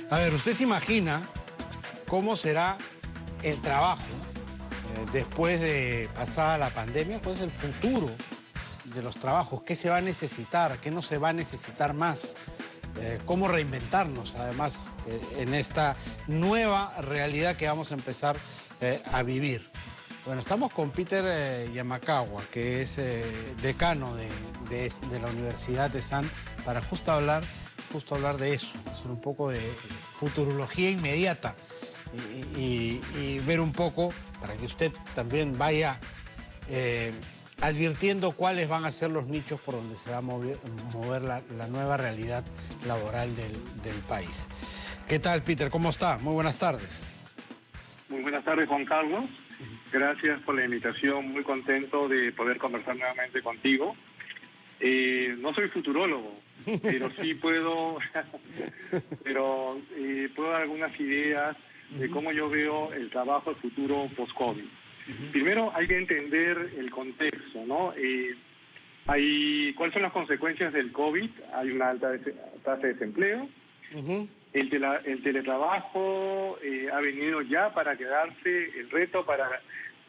A ver, ¿usted se imagina cómo será el trabajo después de pasada la pandemia? ¿Cuál es el futuro de los trabajos? ¿Qué se va a necesitar? ¿Qué no se va a necesitar más? ¿Cómo reinventarnos, además, en esta nueva realidad que vamos a empezar a vivir? Bueno, estamos con Peter Yamakawa, que es decano de la Universidad de San, para justo hablar de eso, hacer un poco de futurología inmediata y ver un poco, para que usted también vaya advirtiendo cuáles van a ser los nichos por donde se va a mover la nueva realidad laboral del país. ¿Qué tal, Peter? ¿Cómo está? Muy buenas tardes. Muy buenas tardes, Juan Carlos. Gracias por la invitación. Muy contento de poder conversar nuevamente contigo. No soy futurólogo, pero sí puedo, puedo dar algunas ideas de cómo yo veo el trabajo, el futuro post-COVID. Primero hay que entender el contexto, ¿no? ¿Cuáles son las consecuencias del COVID? Hay una alta tasa de desempleo. El teletrabajo ha venido ya para quedarse. El reto para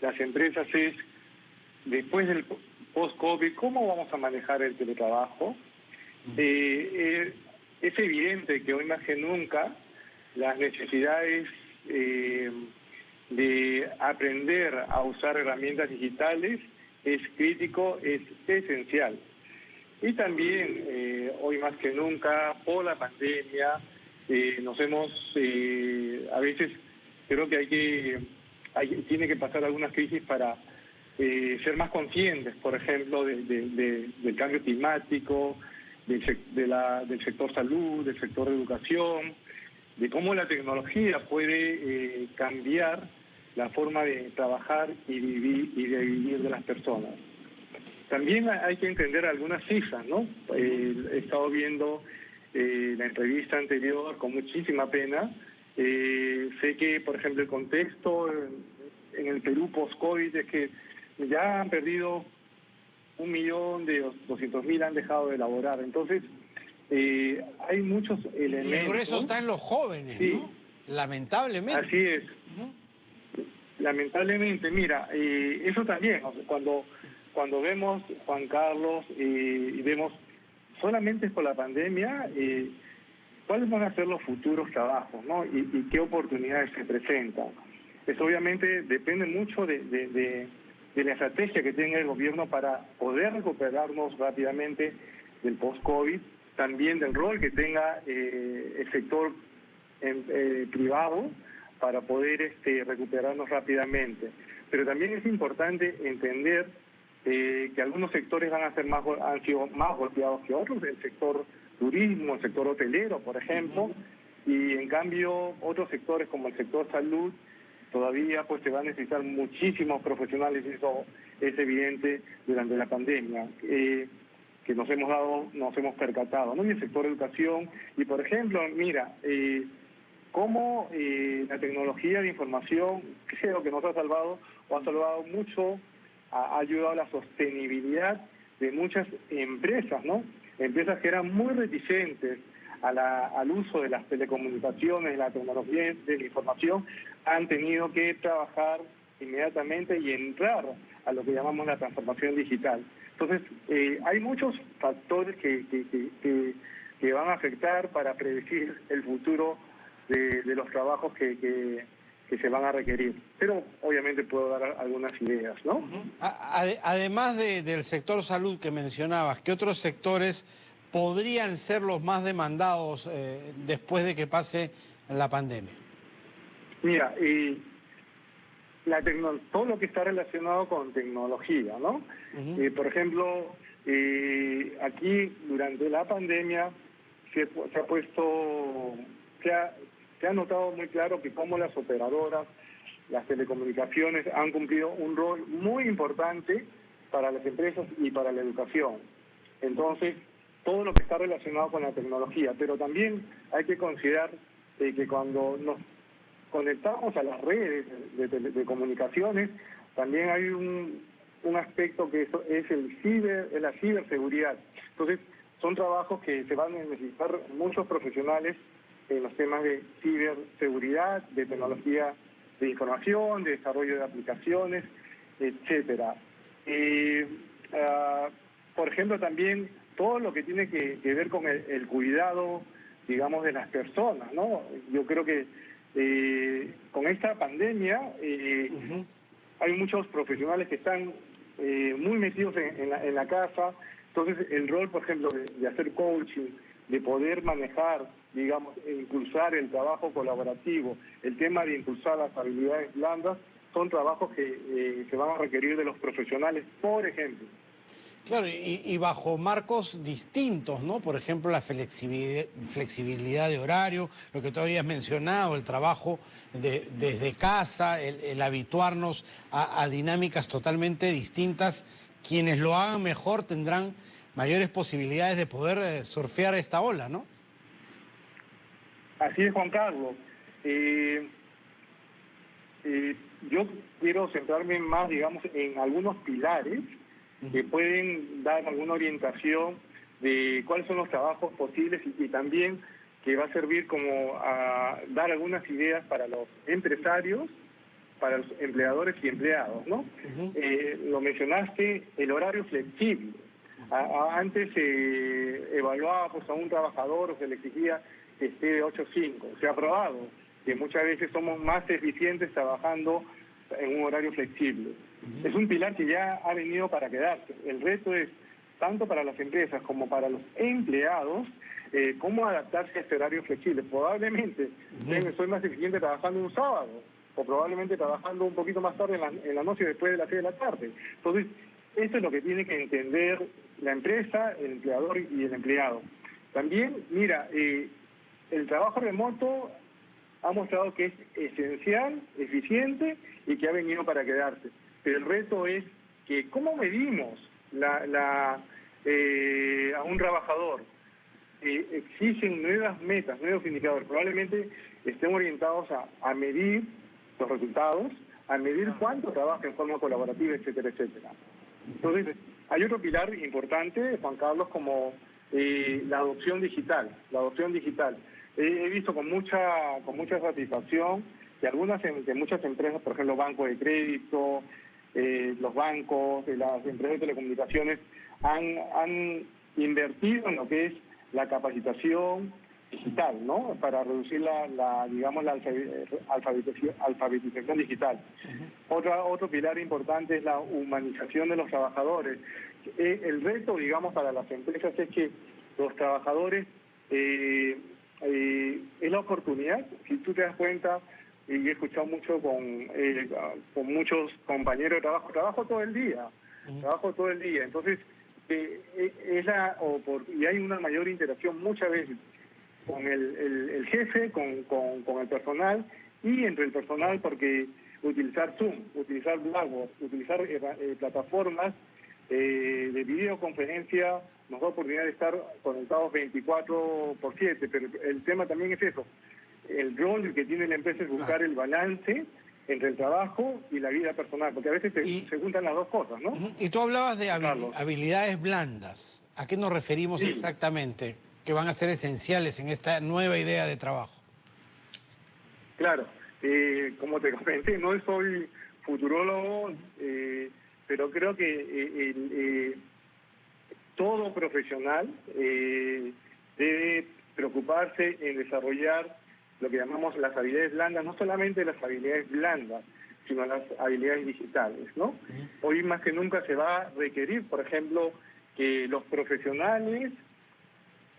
las empresas es, después del post-COVID, ¿cómo vamos a manejar el teletrabajo? Es evidente que hoy más que nunca las necesidades de aprender a usar herramientas digitales es crítico, es esencial. Y también, hoy más que nunca, por la pandemia, a veces creo que tiene que pasar algunas crisis para ser más conscientes, por ejemplo, del cambio climático, del sector salud, del sector de educación, de cómo la tecnología puede cambiar la forma de trabajar y de vivir de las personas. También hay que entender algunas cifras, ¿no? He estado viendo la entrevista anterior con muchísima pena. Sé que, por ejemplo, el contexto en el Perú post-COVID es que ya han perdido 1.200.000, han dejado de laborar. Entonces, hay muchos elementos. Y el grueso está en los jóvenes, sí, ¿no? Lamentablemente. Así es. Lamentablemente, mira, eso también, o sea, cuando vemos, Juan Carlos, y vemos solamente por la pandemia, cuáles van a ser los futuros trabajos, ¿no? Y qué oportunidades se presentan. Eso obviamente depende mucho de la estrategia que tenga el gobierno para poder recuperarnos rápidamente del post-COVID, también del rol que tenga el sector privado para poder recuperarnos rápidamente. Pero también es importante entender que algunos sectores han sido más golpeados que otros, el sector turismo, el sector hotelero, por ejemplo, y en cambio otros sectores como el sector salud todavía pues se van a necesitar muchísimos profesionales, y eso es evidente durante la pandemia, que nos hemos percatado, ¿no? Y el sector educación, y por ejemplo, mira, cómo la tecnología de información, creo que nos ha salvado mucho, ha ayudado a la sostenibilidad de muchas empresas, ¿no? Empresas que eran muy reticentes al uso de las telecomunicaciones, de la tecnología de la información, han tenido que trabajar inmediatamente y entrar a lo que llamamos la transformación digital. Entonces, hay muchos factores que van a afectar para predecir el futuro de los trabajos que se van a requerir. Pero obviamente puedo dar algunas ideas, ¿no? Además del sector salud que mencionabas, ¿qué otros sectores podrían ser los más demandados después de que pase la pandemia? Mira, todo lo que está relacionado con tecnología, ¿no? Por ejemplo, aquí durante la pandemia se ha notado muy claro que cómo las operadoras, las telecomunicaciones han cumplido un rol muy importante para las empresas y para la educación. Entonces, todo lo que está relacionado con la tecnología, pero también hay que considerar que cuando nos conectamos a las redes de comunicaciones, también hay un aspecto que es la ciberseguridad. Entonces, son trabajos que se van a necesitar muchos profesionales en los temas de ciberseguridad, de tecnología de información, de desarrollo de aplicaciones, etcétera. Por ejemplo, también todo lo que tiene que ver con el cuidado, digamos, de las personas, ¿no? Yo creo que con esta pandemia hay muchos profesionales que están muy metidos en la casa. Entonces, el rol, por ejemplo, de hacer coaching, de poder manejar, digamos, e impulsar el trabajo colaborativo, el tema de impulsar las habilidades blandas, son trabajos que se van a requerir de los profesionales, por ejemplo. Claro, y bajo marcos distintos, ¿no? Por ejemplo, la flexibilidad de horario, lo que tú habías mencionado, el trabajo desde casa, el habituarnos a dinámicas totalmente distintas. Quienes lo hagan mejor tendrán mayores posibilidades de poder surfear esta ola, ¿no? Así es, Juan Carlos. Yo quiero centrarme más, digamos, en algunos pilares que pueden dar alguna orientación de cuáles son los trabajos posibles y también que va a servir como a dar algunas ideas para los empresarios, para los empleadores y empleados, ¿no? Lo mencionaste, el horario flexible. Antes se evaluaba pues, a un trabajador o se le exigía que esté de 8 a 5. Se ha probado que muchas veces somos más eficientes trabajando en un horario flexible. Es un pilar que ya ha venido para quedarse. El reto es, tanto para las empresas como para los empleados, cómo adaptarse a este horario flexible. Probablemente soy más eficiente trabajando un sábado, o probablemente trabajando un poquito más tarde en la noche después de las 6 de la tarde. Entonces, esto es lo que tiene que entender la empresa, el empleador y el empleado. También, mira, el trabajo remoto ha mostrado que es esencial, eficiente y que ha venido para quedarse. Pero el reto es que cómo medimos a un trabajador. Exigen nuevas metas, nuevos indicadores. Probablemente estén orientados a medir los resultados, a medir cuánto trabaja en forma colaborativa, etcétera, etcétera. Entonces, hay otro pilar importante, Juan Carlos, como la adopción digital. La adopción digital. He visto con mucha satisfacción que muchas empresas, por ejemplo, bancos de crédito, los bancos, las empresas de telecomunicaciones, han invertido en lo que es la capacitación digital, ¿no? Para reducir la alfabetización digital. Otro pilar importante es la humanización de los trabajadores. El reto, digamos, para las empresas es que los trabajadores es la oportunidad. Si tú te das cuenta, y he escuchado mucho con muchos compañeros de trabajo todo el día, entonces y hay una mayor interacción muchas veces con el jefe, con el personal y entre el personal, porque utilizar Zoom, utilizar Blackboard, utilizar plataformas de videoconferencia nos da oportunidad de estar conectados 24/7, pero el tema también es eso. El rol que tiene la empresa es buscar el balance entre el trabajo y la vida personal, porque a veces se juntan las dos cosas, ¿no? Y tú hablabas de habilidades blandas. ¿A qué nos referimos exactamente? Que van a ser esenciales en esta nueva idea de trabajo. Claro, como te comenté, no soy futurólogo, pero creo que todo profesional debe preocuparse en desarrollar lo que llamamos las habilidades blandas, no solamente las habilidades blandas, sino las habilidades digitales, ¿no? Hoy más que nunca se va a requerir, por ejemplo, que los profesionales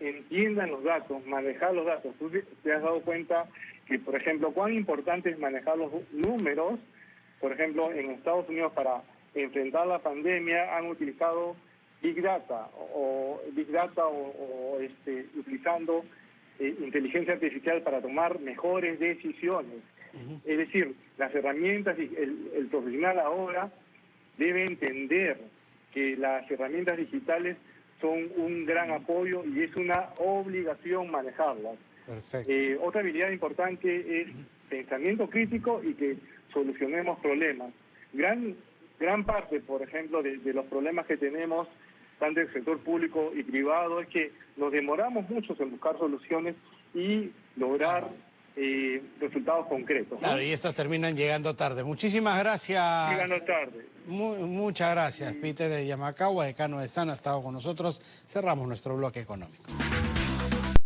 entiendan los datos, manejar los datos. Tú te has dado cuenta que, por ejemplo, cuán importante es manejar los números. Por ejemplo, en Estados Unidos, para enfrentar la pandemia, han utilizado Big Data utilizando inteligencia artificial para tomar mejores decisiones. Es decir, las herramientas y el profesional ahora debe entender que las herramientas digitales son un gran apoyo y es una obligación manejarlas. Perfecto. Otra habilidad importante es pensamiento crítico y que solucionemos problemas. Gran parte, por ejemplo, de los problemas que tenemos tanto del sector público y privado, es que nos demoramos mucho en buscar soluciones y lograr resultados concretos, ¿no? Claro, y estas terminan llegando tarde. Muchísimas gracias. Llegando tarde. Muchas gracias, Peter Yamakawa, decano de SAN, ha estado con nosotros. Cerramos nuestro bloque económico.